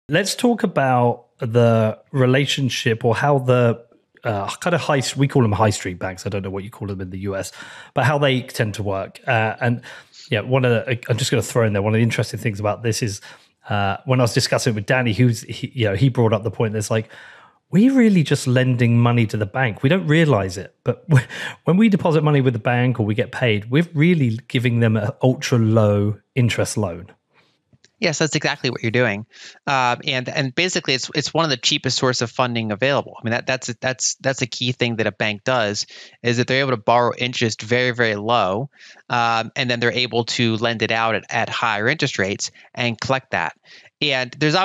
Let's talk about the relationship or how the kind of we call them high street banks. I don't know what you call them in the US, but how they tend to work. And yeah, I'm just going to throw in there, one of the interesting things about this is when I was discussing it with Danny, he brought up the point that's like, we're really just lending money to the bank. We don't realize it, but when we deposit money with the bank or we get paid, we're really giving them an ultra low interest loan. Yes, that's exactly what you're doing, and basically, it's one of the cheapest source of funding available. I mean, that's a key thing that a bank does is that they're able to borrow interest very, very low, and then they're able to lend it out at higher interest rates and collect that. And there's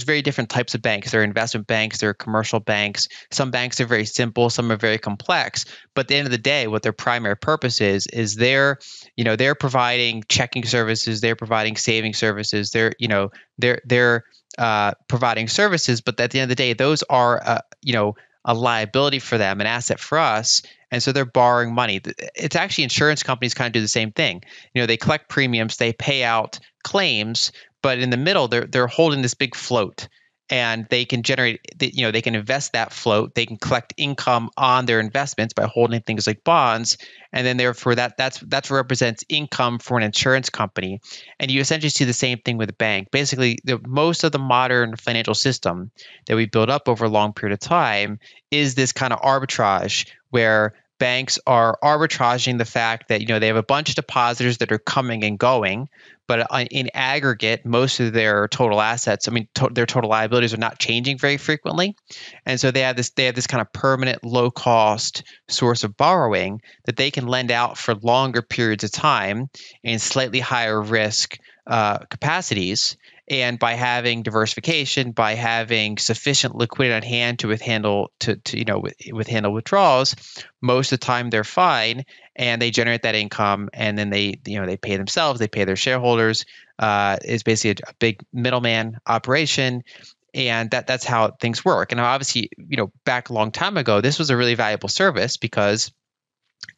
very different types of banks. There are investment banks, there are commercial banks. Some banks are very simple, some are very complex. But at the end of the day, what their primary purpose is they're providing checking services, they're providing saving services, they're providing services. But at the end of the day, those are a liability for them, an asset for us. And so they're borrowing money. It's actually insurance companies kind of do the same thing. They collect premiums, they pay out claims, but in the middle, they're holding this big float, and they can they can invest that float. They can collect income on their investments by holding things like bonds, and then therefore that's what represents income for an insurance company. And you essentially see the same thing with a bank. Basically, most of the modern financial system that we built up over a long period of time is this kind of arbitrage where banks are arbitraging the fact that they have a bunch of depositors that are coming and going, but in aggregate, most of their total assets, their total liabilities are not changing very frequently, and so they have this kind of permanent, low cost source of borrowing that they can lend out for longer periods of time in slightly higher risk capacities. And by having diversification, by having sufficient liquidity on hand to withhandle withdrawals, most of the time they're fine, and they generate that income, and then they pay themselves, they pay their shareholders. It's basically a big middleman operation, and that's how things work. And obviously, back a long time ago, this was a really valuable service because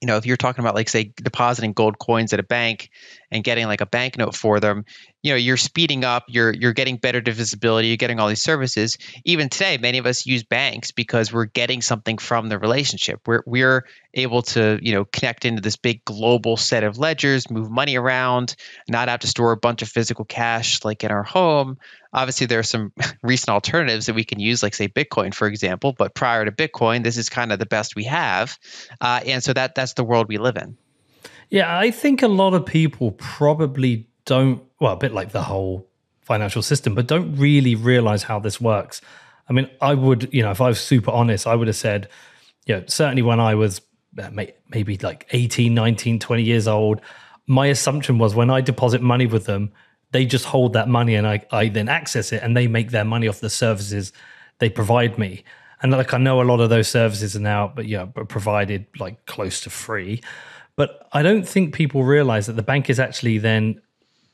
if you're talking about, like, say, depositing gold coins at a bank and getting like a banknote for them, you're speeding up, you're getting better divisibility, you're getting all these services. Even today, many of us use banks because we're getting something from the relationship. We're able to, connect into this big global set of ledgers, move money around, not have to store a bunch of physical cash like in our home. Obviously, there are some recent alternatives that we can use, like, say, Bitcoin, for example. But prior to Bitcoin, this is kind of the best we have. And so that's the world we live in. Yeah, I think a lot of people probably don't, well, a bit like the whole financial system, but don't really realize how this works. I mean, I would, if I was super honest, I would have said, certainly when I was maybe like 18, 19, 20 years old, my assumption was when I deposit money with them, they just hold that money and I then access it and they make their money off the services they provide me. And like, I know a lot of those services are now, but provided like close to free. But I don't think people realize that the bank is actually then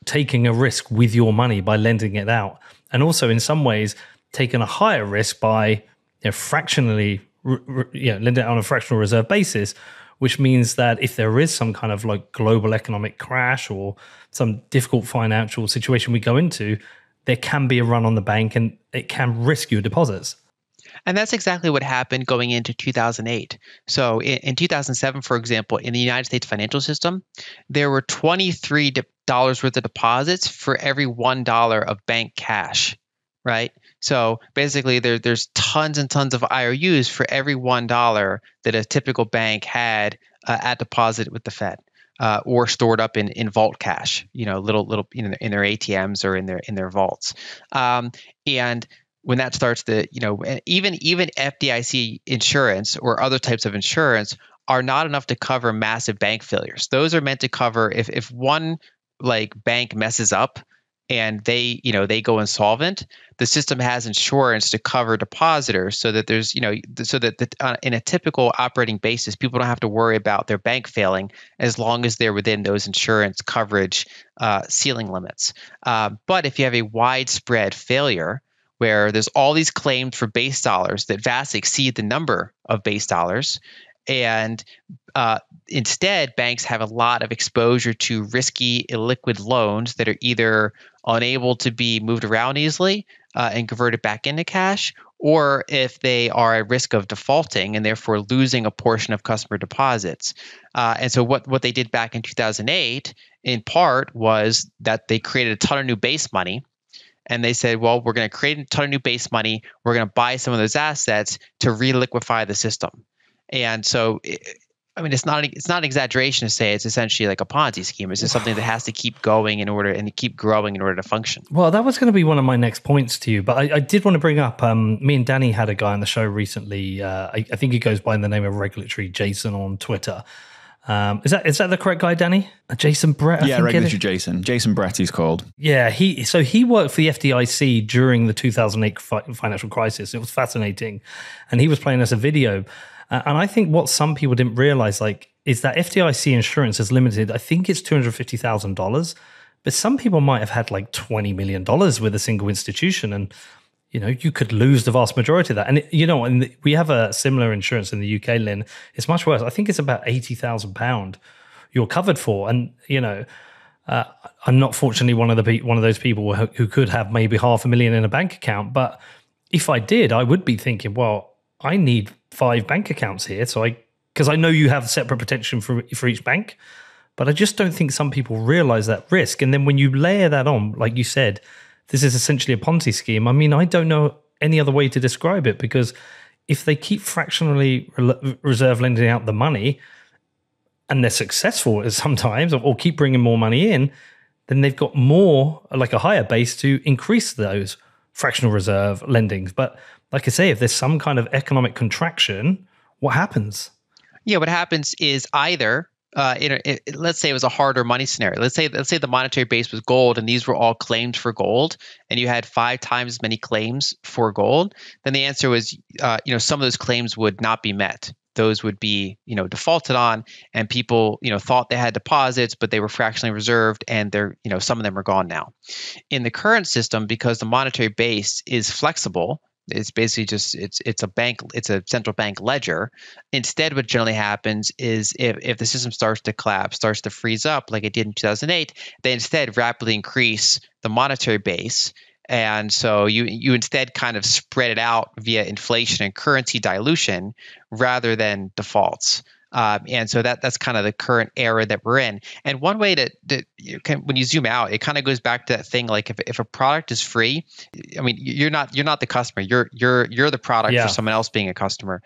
taking a risk with your money by lending it out. And also in some ways taking a higher risk by fractionally lending it on a fractional reserve basis, which means that if there is some kind of like global economic crash or some difficult financial situation we go into, there can be a run on the bank and it can risk your deposits. And that's exactly what happened going into 2008. So in 2007, for example, in the United States financial system, there were $23 worth of deposits for every $1 of bank cash, right? So basically, there's tons and tons of IOUs for every $1 that a typical bank had at deposit with the Fed. Or stored up in vault cash, little in their ATMs or in their vaults, and when that starts to, even FDIC insurance or other types of insurance are not enough to cover massive bank failures. Those are meant to cover if one like bank messes up and they go insolvent, the system has insurance to cover depositors so that there's, so that in a typical operating basis, people don't have to worry about their bank failing as long as they're within those insurance coverage ceiling limits. But if you have a widespread failure, where there's all these claims for base dollars that vastly exceed the number of base dollars, And instead, banks have a lot of exposure to risky, illiquid loans that are either unable to be moved around easily and converted back into cash, or if they are at risk of defaulting and therefore losing a portion of customer deposits. And so what they did back in 2008, in part, was that they created a ton of new base money. And they said, well, we're going to create a ton of new base money. We're going to buy some of those assets to reliquify the system. And so, it's not an exaggeration to say it's essentially like a Ponzi scheme. It's just something that has to keep going and keep growing in order to function. Well, that was going to be one of my next points to you, but I did want to bring up. Me and Danny had a guy on the show recently. I think he goes by the name of Regulatory Jason on Twitter. Is that the correct guy, Danny? Jason Brett? Yeah, Regulatory Jason. Jason Brett, he's called. Yeah, he worked for the FDIC during the 2008 financial crisis. It was fascinating, and he was playing us a video. And I think what some people didn't realize, is that FDIC insurance is limited. I think it's $250,000, but some people might have had like $20 million with a single institution, and you could lose the vast majority of that. And and we have a similar insurance in the UK, Lynn. It's much worse. I think it's about £80,000 you're covered for, and I'm not fortunately one of those people who could have maybe $500,000 in a bank account. But if I did, I would be thinking, well, I need 5 bank accounts here, because I know you have separate protection for each bank, but I just don't think some people realize that risk. And then when you layer that on, like you said, this is essentially a Ponzi scheme. I don't know any other way to describe it, because if they keep fractionally reserve lending out the money, and they're successful sometimes, or keep bringing more money in, then they've got more, like a higher base to increase those fractional reserve lendings. But like I say, if there's some kind of economic contraction, what happens? Yeah, what happens is either, let's say it was a harder money scenario. Let's say the monetary base was gold, and these were all claims for gold, and you had 5 times as many claims for gold. Then the answer was, some of those claims would not be met. Those would be, defaulted on, and people, thought they had deposits, but they were fractionally reserved, and they're, some of them are gone now. In the current system, because the monetary base is flexible, it's basically just it's a central bank ledger. Instead, what generally happens is if the system starts to collapse, starts to freeze up like it did in 2008, they instead rapidly increase the monetary base. And so you instead kind of spread it out via inflation and currency dilution rather than defaults. And so that's kind of the current era that we're in. And one way when you zoom out, it kind of goes back to that thing, like if a product is free, you're not the customer, you're the product for someone else being a customer.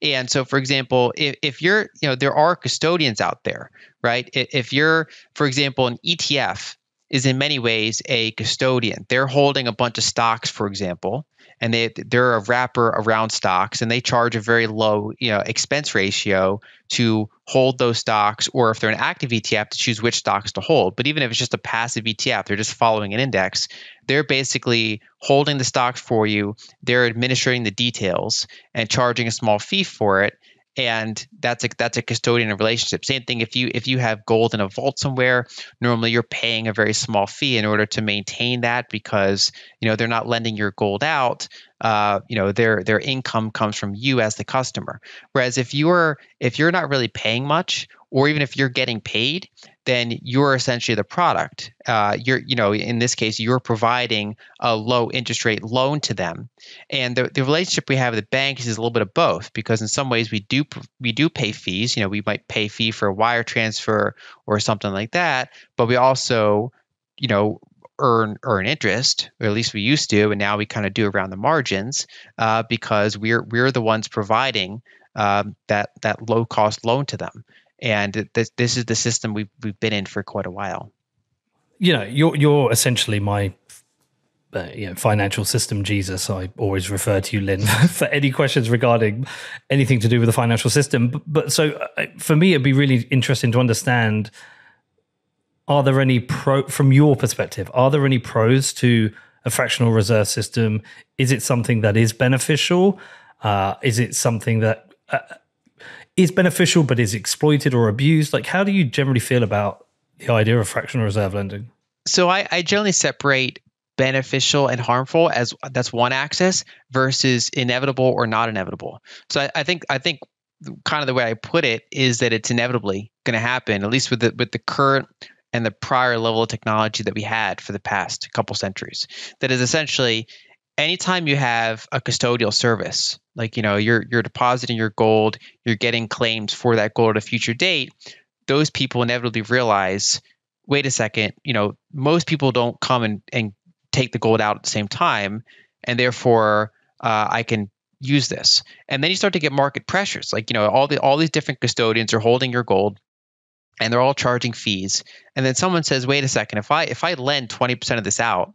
And so, for example, if you're, there are custodians out there, right? If you're, for example, an ETF is in many ways a custodian. They're holding a bunch of stocks, for example, and they're a wrapper around stocks, and they charge a very low expense ratio to hold those stocks, or if they're an active ETF, to choose which stocks to hold. But even if it's just a passive ETF, they're just following an index, they're basically holding the stocks for you, they're administering the details and charging a small fee for it. And that's a custodian relationship. Same thing if you have gold in a vault somewhere, normally you're paying a very small fee in order to maintain that, because they're not lending your gold out. Their income comes from you as the customer. Whereas if you're not really paying much, or even if you're getting paid, then you're essentially the product. In this case, you're providing a low interest rate loan to them. And the relationship we have with the banks is a little bit of both, because in some ways we do pay fees. We might pay a fee for a wire transfer or something like that, but we also, earn interest, or at least we used to, and now we kind of do around the margins, because we're the ones providing that low cost loan to them. And this is the system we've been in for quite a while. You're essentially my financial system Jesus. I always refer to you, Lynn, for any questions regarding anything to do with the financial system. But so for me, it'd be really interesting to understand: are there any from your perspective? Are there any pros to a fractional reserve system? Is it something that is beneficial? Is it something that is beneficial but is exploited or abused? Like, how do you generally feel about the idea of fractional reserve lending? So I generally separate beneficial and harmful that's one axis versus inevitable or not inevitable. So I think kind of the way I put it is that it's inevitably going to happen, at least with the current and the prior level of technology that we had for the past couple centuries. That is essentially anytime you have a custodial service, like you're depositing your gold, you're getting claims for that gold at a future date, those people inevitably realize, wait a second, most people don't come and take the gold out at the same time, and therefore I can use this. And then you start to get market pressures, like all these different custodians are holding your gold, and they're all charging fees. And then someone says, wait a second, if I lend 20% of this out,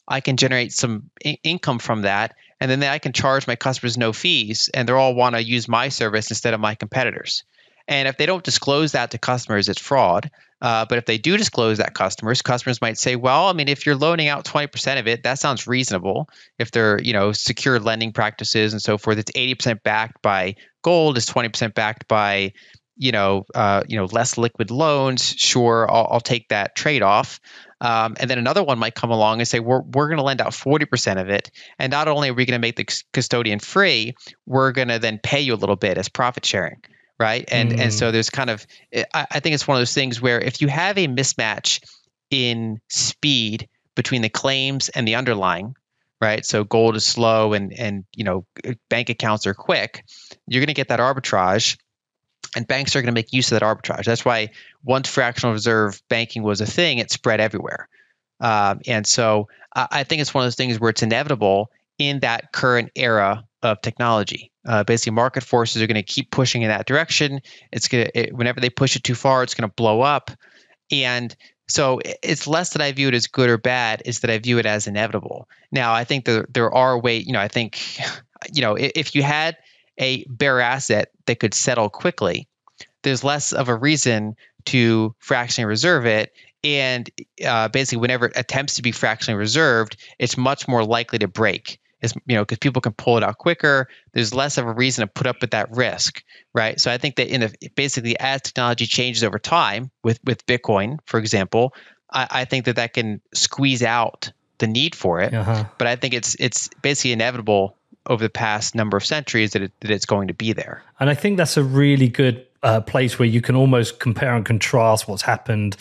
I can generate some income from that, and then I can charge my customers no fees, and they all want to use my service instead of my competitors. And if they don't disclose that to customers, it's fraud. But if they do disclose that customers might say, well, I mean, if you're loaning out 20% of it, that sounds reasonable. If they're, secure lending practices and so forth, it's 80% backed by gold, it's 20% backed by, less liquid loans. Sure, I'll take that trade-off. And then another one might come along and say, we're going to lend out 40% of it. And not only are we going to make the custodian free, we're going to then pay you a little bit as profit sharing. Right. And so there's kind of, I think it's one of those things where if you have a mismatch in speed between the claims and the underlying, right? So gold is slow and bank accounts are quick, you're going to get that arbitrage, and banks are going to make use of that arbitrage. That's why once fractional reserve banking was a thing, it spread everywhere. And so I think it's one of those things where it's inevitable in that current era of technology. Basically, market forces are going to keep pushing in that direction. Whenever they push it too far, it's going to blow up. And so it's less that I view it as good or bad, is that I view it as inevitable. Now, I think there are ways, I think, if you had a bearer asset that could settle quickly, there's less of a reason to fractionally reserve it. And basically, whenever it attempts to be fractionally reserved, it's much more likely to break. Because people can pull it out quicker. There's less of a reason to put up with that risk, right? So I think that basically as technology changes over time, with Bitcoin, for example, I think that can squeeze out the need for it. But I think it's basically inevitable over the past number of centuries that it's going to be there. And I think that's a really good place where you can almost compare and contrast what's happened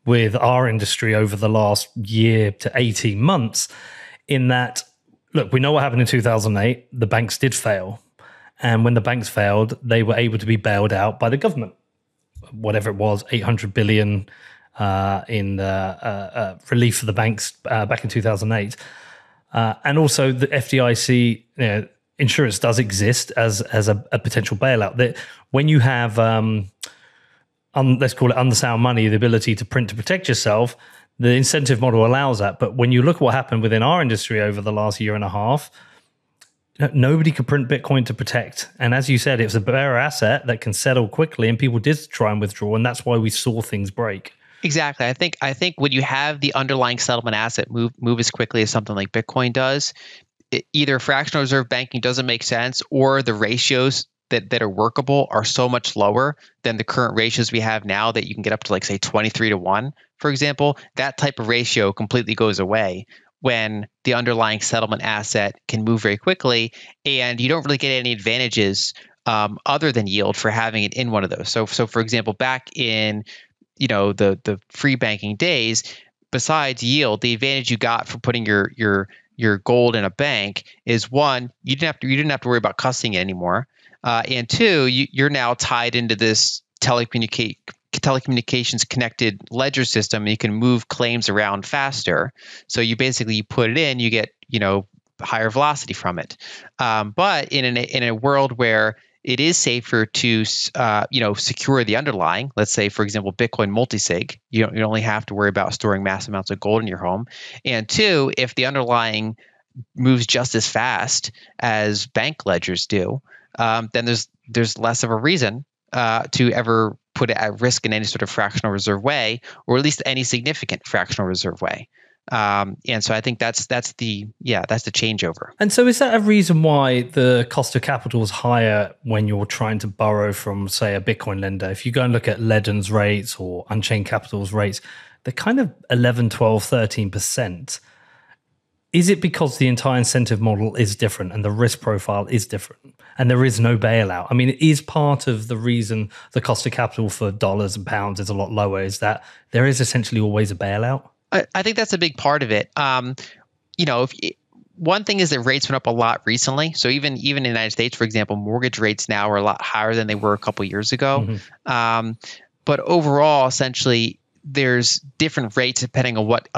with our industry over the last year to 18 months, in that, look, we know what happened in 2008. The banks did fail. And when the banks failed, they were able to be bailed out by the government. Whatever it was, 800 billion in relief for the banks back in 2008. And also the FDIC insurance does exist as a potential bailout. That when you have, let's call it undersound money, the ability to print to protect yourself, the incentive model allows that. But when you look at what happened within our industry over the last year and a half, nobody could print Bitcoin to protect. And as you said, it's a bearer asset that can settle quickly, and people did try and withdraw, and that's why we saw things break. Exactly. I think when you have the underlying settlement asset move as quickly as something like Bitcoin does, either fractional reserve banking doesn't make sense, or the ratios that are workable are so much lower than the current ratios we have now that you can get up to, like, say 23-1, for example. That type of ratio completely goes away when the underlying settlement asset can move very quickly, and you don't really get any advantages other than yield for having it in one of those. So for example, back in the free banking days, besides yield, the advantage you got for putting your gold in a bank is, one, you didn't have to worry about custodying it anymore. And two, you're now tied into this telecommunications connected ledger system, and you can move claims around faster. So you put it in, you get higher velocity from it. But in a world where it is safer to secure the underlying, let's say, for example, Bitcoin multisig, you only have to worry about storing mass amounts of gold in your home. And two, if the underlying moves just as fast as bank ledgers do, then there's less of a reason to ever put it at risk in any sort of fractional reserve way, or at least any significant fractional reserve way. And so I think that's the changeover. And so is that a reason why the cost of capital is higher when you're trying to borrow from, say, a Bitcoin lender? If you go and look at Ledn's rates or Unchained Capital's rates, they're kind of 11, 12, 13%. is it because the entire incentive model is different and the risk profile is different and there is no bailout? I mean, it is part of the reason the cost of capital for dollars and pounds is a lot lower, is that there is essentially always a bailout? I think that's a big part of it. One thing is that rates went up a lot recently. So even in the United States, for example, mortgage rates now are a lot higher than they were a couple of years ago. But overall, essentially, there's different rates depending on what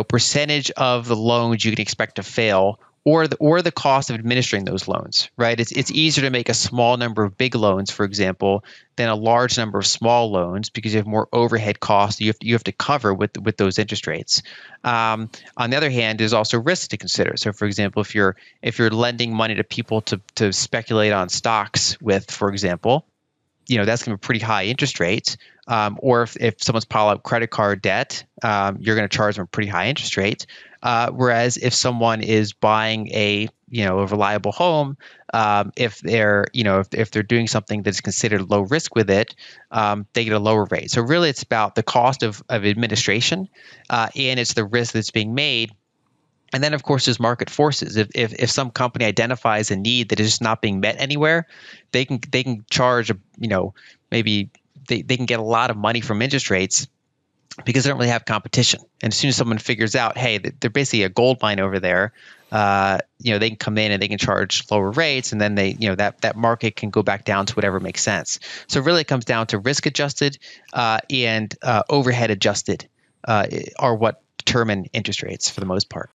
percentage of the loans you can expect to fail, or the cost of administering those loans, right? It's easier to make a small number of big loans, for example, than a large number of small loans because you have more overhead costs you have to cover with those interest rates. On the other hand, there's also risk to consider. So, for example, if you're lending money to people to speculate on stocks with, for example, that's going to be pretty high interest rates. Or if someone's piled up credit card debt, you're going to charge them a pretty high interest rate. Whereas if someone is buying a reliable home, if they're doing something that's considered low risk with it, they get a lower rate. So really, it's about the cost of administration, and it's the risk that's being made. And then, of course, there's market forces. If some company identifies a need that is just not being met anywhere, they can charge maybe they can get a lot of money from interest rates because they don't really have competition. And as soon as someone figures out, hey, they're basically a gold mine over there, they can come in and they can charge lower rates, and then that market can go back down to whatever makes sense. So really, it comes down to risk adjusted and overhead adjusted are what determine interest rates for the most part.